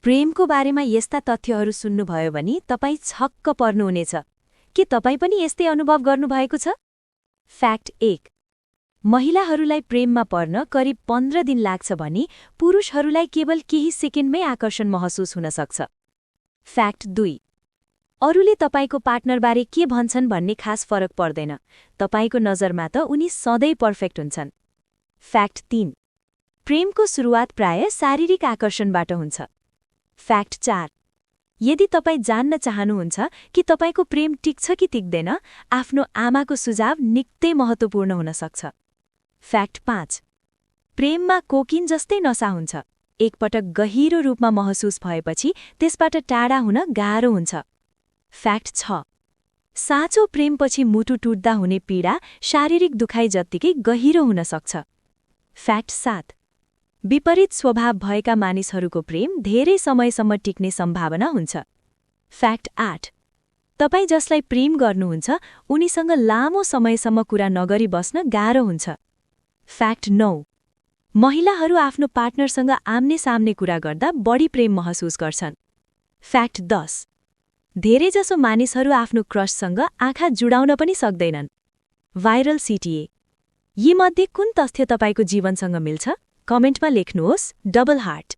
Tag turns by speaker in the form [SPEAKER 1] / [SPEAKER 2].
[SPEAKER 1] प्रेमको बारेमा यस्ता तथ्यहरू सुन्नुभयो भने तपाईँ छक्क पर्नुहुनेछ। के तपाईँ पनि यस्तै अनुभव गर्नुभएको छ? फ्याक्ट 1। महिलाहरूलाई प्रेममा पर्न करिब 15 दिन लाग्छ भने पुरुषहरूलाई केवल केही सेकेन्डमै आकर्षण महसुस हुन सक्छ। फ्याक्ट 2। अरूले तपाईँको पार्टनरबारे के भन्छन् भन्ने खास फरक पर्दैन। तपाईँको नजरमा त उनी सधैँ पर्फेक्ट हुन्छन्। फ्याक्ट 3। प्रेमको सुरुवात प्राय शारीरिक आकर्षणबाट हुन्छ। फ्याक्ट 4। यदि तपाईँ जान्न चाहनुहुन्छ कि तपाईँको प्रेम टिक्छ कि टिक्दैन, आफ्नो आमाको सुझाव निकै महत्त्वपूर्ण हुन सक्छ। फ्याक्ट 5। प्रेममा कोकिन जस्तै नशा हुन्छ। एकपटक गहिरो रूपमा महसुस भएपछि त्यसबाट टाढा हुन गाह्रो हुन्छ। फ्याक्ट 6। साँचो प्रेमपछि मुटु टुट्दा हुने पीडा शारीरिक दुखाइ जत्तिकै गहिरो हुन सक्छ। फ्याक्ट 7। विपरीत स्वभाव भएका मानिसहरूको प्रेम धेरै समयसम्म टिक्ने सम्भावना हुन्छ। फ्याक्ट 8। तपाईँ जसलाई प्रेम गर्नुहुन्छ उनीसँग लामो समयसम्म कुरा नगरी बस्न गाह्रो हुन्छ। फ्याक्ट 9। महिलाहरू आफ्नो पार्टनरसँग आम्ने सामने कुरा गर्दा बढी प्रेम महसुस गर्छन्। फ्याक्ट 10। धेरैजसो मानिसहरू आफ्नो क्रससँग आँखा जुडाउन पनि सक्दैनन्। भाइरल सिटिए। यीमध्ये कुन तथ्य तपाईँको जीवनसँग मिल्छ? कमेन्टमा लेख्नुहोस् डबल हार्ट।